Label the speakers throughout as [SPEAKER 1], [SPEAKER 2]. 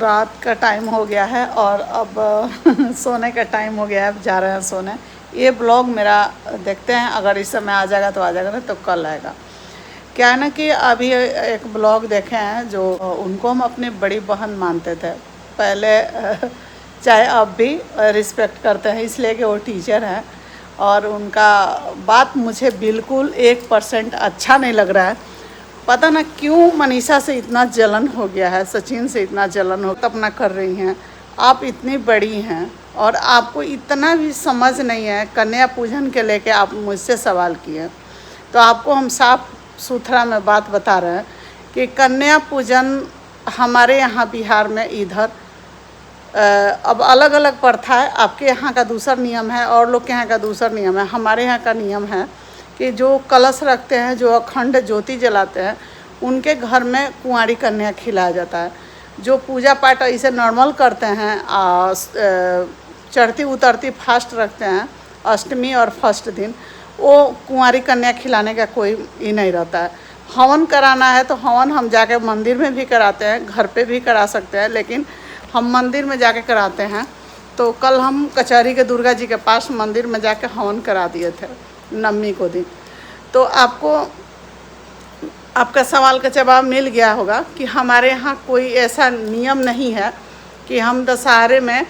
[SPEAKER 1] रात का टाइम हो गया है और अब सोने का टाइम हो गया है, अब जा रहे हैं सोने। ये ब्लॉग मेरा देखते हैं, अगर इस समय आ जाएगा तो आ जाएगा, नहीं तो कल आएगा। क्या है ना कि अभी एक ब्लॉग देखे हैं जो उनको हम अपनी बड़ी बहन मानते थे पहले, चाहे अब भी रिस्पेक्ट करते हैं इसलिए कि वो टीचर हैं, और उनका बात मुझे बिल्कुल 1% अच्छा नहीं लग रहा है। पता ना क्यों मनीषा से इतना जलन हो गया है, सचिन से इतना जलन हो, अपना कर रही हैं। आप इतनी बड़ी हैं और आपको इतना भी समझ नहीं है। कन्या पूजन के लेके आप मुझसे सवाल किए, तो आपको हम साफ सुथरा में बात बता रहे हैं कि कन्या पूजन हमारे यहाँ बिहार में इधर अब अलग अलग प्रथा है। आपके यहाँ का दूसरा नियम है और लोग के यहाँ का दूसरा नियम है। हमारे यहाँ का नियम है कि जो कलश रखते हैं, जो अखंड ज्योति जलाते हैं, उनके घर में कुंवारी कन्या खिलाया जाता है। जो पूजा पाठ इसे नॉर्मल करते हैं, चढ़ती उतरती फास्ट रखते हैं, अष्टमी और फर्स्ट दिन, वो कुंवारी कन्या खिलाने का कोई ही नहीं रहता है। हवन कराना है तो हवन हम जाके मंदिर में भी कराते हैं, घर पे भी करा सकते हैं, लेकिन हम मंदिर में जाके कराते हैं। तो कल हम कचहरी के दुर्गा जी के पास मंदिर में जाके हवन करा दिए थे नवमी को दिन। तो आपको आपका सवाल का जवाब मिल गया होगा कि हमारे यहाँ कोई ऐसा नियम नहीं है कि हम दशहरे में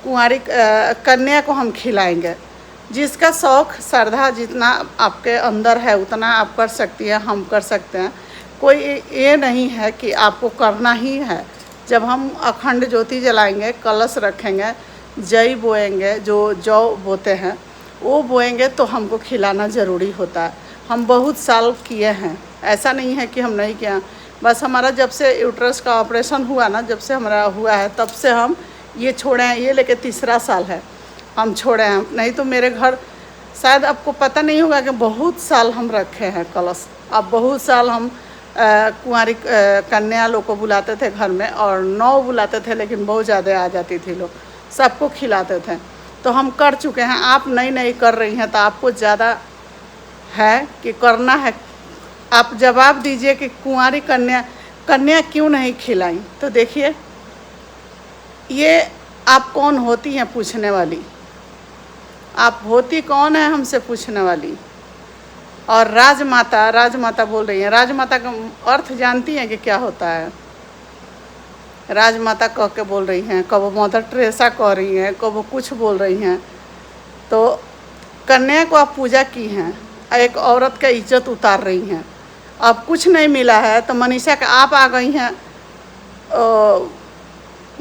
[SPEAKER 1] कुंवारी कन्या को हम खिलाएंगे। जिसका शौक़ श्रद्धा जितना आपके अंदर है उतना आप कर सकती हैं, हम कर सकते हैं। कोई ये नहीं है कि आपको करना ही है। जब हम अखंड ज्योति जलाएंगे, कलश रखेंगे, जई बोएंगे, जो जौ बोते हैं वो बोएंगे, तो हमको खिलाना ज़रूरी होता है। हम बहुत साल किए हैं, ऐसा नहीं है कि हम नहीं किए। बस हमारा जब से यूट्रस का ऑपरेशन हुआ ना, जब से हमारा हुआ है तब से हम ये छोड़े हैं। ये लेके तीसरा साल है हम छोड़े हैं। नहीं तो मेरे घर शायद आपको पता नहीं होगा कि बहुत साल हम रखे हैं कलश। अब बहुत साल हम कुंवारी कन्या लोग को बुलाते थे घर में, और 9 बुलाते थे, लेकिन बहुत ज़्यादा आ जाती थी लोग, सबको खिलाते थे। तो हम कर चुके हैं। आप नई कर रही हैं तो आपको ज़्यादा है कि करना है। आप जवाब दीजिए कि कुंवारी कन्या क्यों नहीं खिलाई। तो देखिए, ये आप कौन होती हैं पूछने वाली? आप होती कौन है हमसे पूछने वाली? और राजमाता बोल रही हैं। राजमाता का अर्थ जानती हैं कि क्या होता है? राजमाता कह के बोल रही हैं, कब मदर टेरेसा कह रही हैं, कब कुछ बोल रही हैं। तो कन्या को आप पूजा की हैं, एक औरत का इज्जत उतार रही हैं। अब कुछ नहीं मिला है तो मनीषा का आप आ गई हैं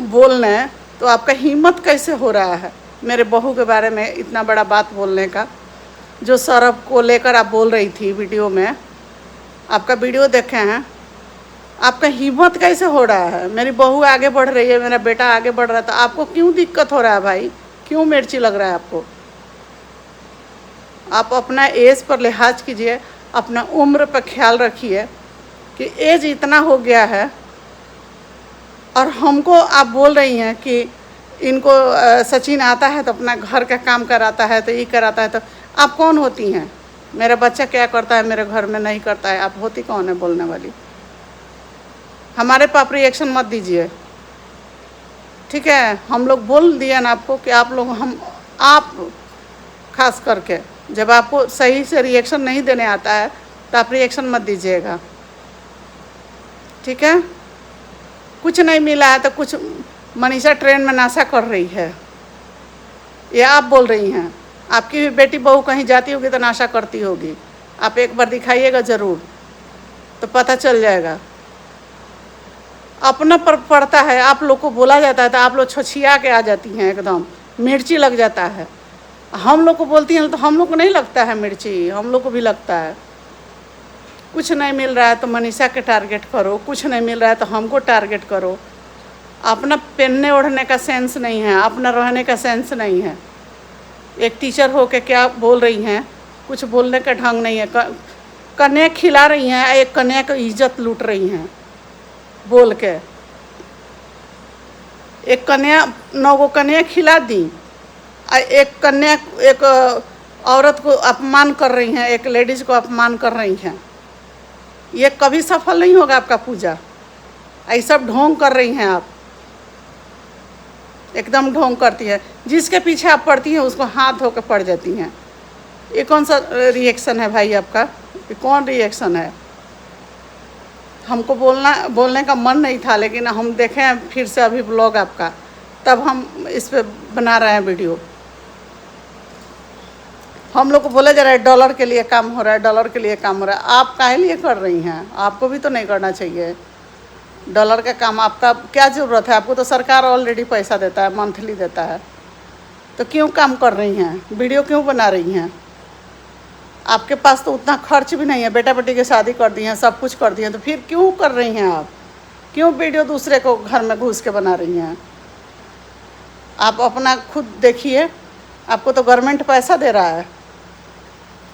[SPEAKER 1] बोलने, तो आपका हिम्मत कैसे हो रहा है मेरे बहू के बारे में इतना बड़ा बात बोलने का? जो सौरभ को लेकर आप बोल रही थी वीडियो में, आपका वीडियो देखे हैं, आपका हिम्मत कैसे हो रहा है? मेरी बहू आगे बढ़ रही है, मेरा बेटा आगे बढ़ रहा है, तो आपको क्यों दिक्कत हो रहा है भाई? क्यों मिर्ची लग रहा है आपको? आप अपना एज पर लिहाज कीजिए, अपना उम्र पर ख्याल रखिए कि एज इतना हो गया है, और हमको आप बोल रही हैं कि इनको सचिन आता है तो अपना घर का काम कराता है, तो ये कराता है। तो आप कौन होती हैं? मेरा बच्चा क्या करता है मेरे घर में नहीं करता है, आप होती कौन है बोलने वाली? हमारे पाप रिएक्शन मत दीजिए, ठीक है? हम लोग बोल दिए ना आपको कि आप खास करके जब आपको सही से रिएक्शन नहीं देने आता है तो आप रिएक्शन मत दीजिएगा, ठीक है? कुछ नहीं मिला है तो कुछ मनीषा ट्रेन में नाशा कर रही है, ये आप बोल रही हैं। आपकी भी बेटी बहू कहीं जाती होगी तो नाशा करती होगी। आप एक बार दिखाइएगा ज़रूर, तो पता चल जाएगा। अपना पर पड़ता है, आप लोग को बोला जाता है तो आप लोग छछिया के आ जाती हैं, एकदम मिर्ची लग जाता है। हम लोग को बोलती हैं तो हम लोग को नहीं लगता है मिर्ची, हम लोग को भी लगता है। कुछ नहीं मिल रहा है तो मनीषा के टारगेट करो, कुछ नहीं मिल रहा है तो हमको टारगेट करो। अपना पहनने ओढ़ने का सेंस नहीं है, अपना रहने का सेंस नहीं है। एक टीचर हो के क्या बोल रही हैं? कुछ बोलने का ढंग नहीं है। कन्या खिला रही हैं, एक कन्या की इज्जत लूट रही हैं बोल के। एक कन्या 9 कन्या खिला दी, एक औरत को अपमान कर रही हैं, एक लेडीज़ को अपमान कर रही हैं। ये कभी सफल नहीं होगा आपका पूजा। ऐसा ढोंग कर रही हैं आप। एकदम ढोंग करती है। जिसके पीछे आप पड़ती हैं उसको हाथ धो के पड़ जाती हैं। ये कौन सा रिएक्शन है भाई आपका? ये कौन रिएक्शन है? हमको बोलने का मन नहीं था, लेकिन हम देखें फिर से अभी ब्लॉग आपका, तब हम इस पे बना रहे हैं वीडियो। हम लोग को बोला जा रहा है डॉलर के लिए काम हो रहा है, डॉलर के लिए काम हो रहा है। आप काहे लिए कर रही हैं? आपको भी तो नहीं करना चाहिए डॉलर का काम। आपका क्या ज़रूरत है? आपको तो सरकार ऑलरेडी पैसा देता है, मंथली देता है, तो क्यों काम कर रही हैं? वीडियो क्यों बना रही हैं? आपके पास तो उतना खर्च भी नहीं है, बेटा बेटी की शादी कर दी हैं, सब कुछ कर दी हैं, तो फिर क्यों कर रही हैं आप? क्यों वीडियो दूसरे को घर में घुस के बना रही हैं? आप अपना खुद देखिए, आपको तो गवर्नमेंट पैसा दे रहा है।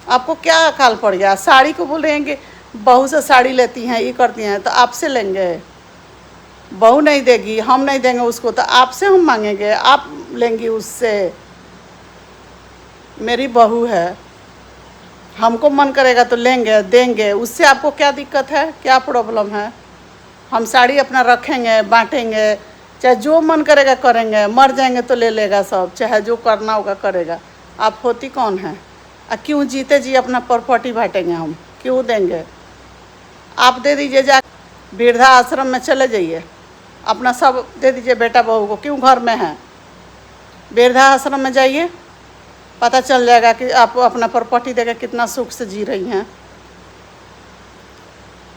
[SPEAKER 1] आपको क्या अकाल पड़ गया? साड़ी को बोल रहे हैं कि बहू से साड़ी लेती हैं, ये करती हैं, तो आपसे लेंगे? बहू नहीं देगी, हम नहीं देंगे उसको, तो आपसे हम मांगेंगे, आप लेंगी उससे? मेरी बहू है, हमको मन करेगा तो लेंगे, देंगे, उससे आपको क्या दिक्कत है? क्या प्रॉब्लम है? हम साड़ी अपना रखेंगे, बांटेंगे, चाहे जो मन करेगा करेंगे, मर जाएंगे तो ले लेगा सब, चाहे जो करना होगा करेगा। आप होती कौन है? क्यों जीते जी अपना प्रॉपर्टी बांटेंगे हम? क्यों देंगे? आप दे दीजिए, जा वृद्धा आश्रम में चले जाइए, अपना सब दे दीजिए बेटा बहू को। क्यों घर में है? वृद्धा आश्रम में जाइए, पता चल जाएगा कि आप अपना प्रॉपर्टी देकर कितना सुख से जी रही हैं।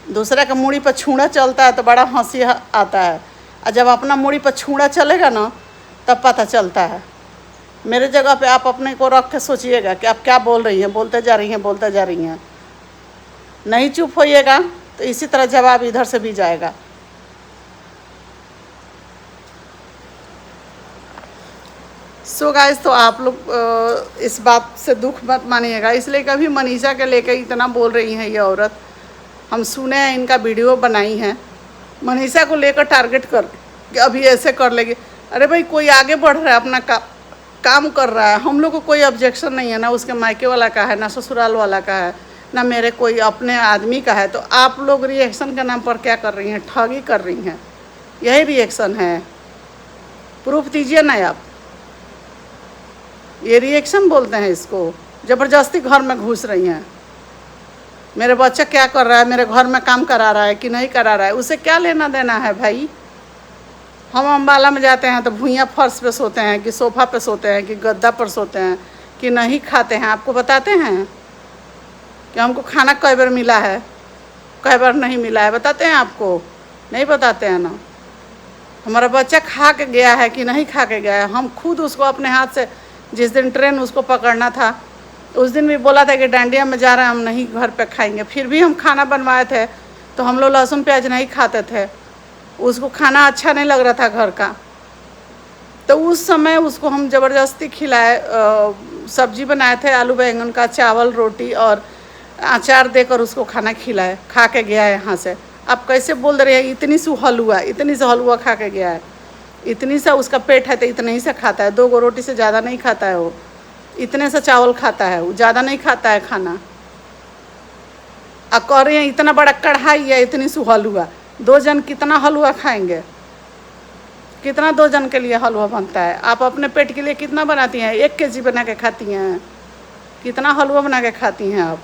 [SPEAKER 1] दूसरा का मूड़ी पर छूड़ा चलता है तो बड़ा हंसी आता है, और जब अपना मूड़ी पर छूड़ा चलेगा ना, तब पता चलता है। मेरे जगह पे आप अपने को रख के सोचिएगा कि आप क्या बोल रही हैं, बोलते जा रही हैं, बोलते जा रही हैं। नहीं चुप होइएगा तो इसी तरह जवाब इधर से भी जाएगा। सो गाइस, तो आप लोग इस बात से दुख मत मानिएगा, इसलिए कभी मनीषा के लेकर इतना बोल रही हैं ये औरत। हम सुने हैं, इनका वीडियो बनाई हैं, मनीषा को लेकर टारगेट कर कि अभी ऐसे कर लेगी। अरे भाई, कोई आगे बढ़ रहा है, अपना काम कर रहा है, हम लोग को कोई ऑब्जेक्शन नहीं है, ना उसके मायके वाला का है, ना ससुराल वाला का है, ना मेरे कोई अपने आदमी का है। तो आप लोग रिएक्शन के नाम पर क्या कर रही हैं? ठगी कर रही हैं। यही रिएक्शन है? प्रूफ दीजिए ना आप। ये रिएक्शन बोलते हैं इसको। ज़बरदस्ती घर में घुस रही हैं। मेरे बच्चा क्या कर रहा है, मेरे घर में काम करा रहा है कि नहीं करा रहा है, उसे क्या लेना देना है भाई? हम अम्बाला में जाते हैं तो भुइयाँ फर्श पे सोते हैं कि सोफ़ा पे सोते हैं कि गद्दा पर सोते हैं कि नहीं खाते हैं? आपको बताते हैं कि हमको खाना कई बार मिला है, कई बार नहीं मिला है? बताते हैं आपको? नहीं बताते हैं ना। हमारा बच्चा खा के गया है कि नहीं खा के गया है? हम खुद उसको अपने हाथ से, जिस दिन ट्रेन उसको पकड़ना था उस दिन भी बोला था कि डांडिया में जा रहे हैं, हम नहीं घर पे खाएंगे, फिर भी हम खाना बनवाए थे। तो हम लोग लहसुन प्याज नहीं खाते थे, उसको खाना अच्छा नहीं लग रहा था घर का, तो उस समय उसको हम ज़बरदस्ती खिलाए, सब्जी बनाए थे आलू बैंगन का, चावल रोटी और अचार देकर उसको खाना खिलाए, खा के गया है यहाँ से। आप कैसे बोल रहे हैं? इतनी सी हलवा, इतनी सा हलवा खा के गया है, इतनी सा उसका पेट है तो इतने ही से खाता है, 2 रोटी से ज़्यादा नहीं खाता है वो, इतने सा चावल खाता है वो, ज़्यादा नहीं खाता है खाना। अब कह रहे हैं इतना बड़ा कढ़ाई है, इतनी सी हलवा, 2 जन कितना हलवा खाएंगे? कितना 2 जन के लिए हलवा बनता है? आप अपने पेट के लिए कितना बनाती हैं? 1 केजी बना के खाती हैं? कितना हलवा बना के खाती हैं आप?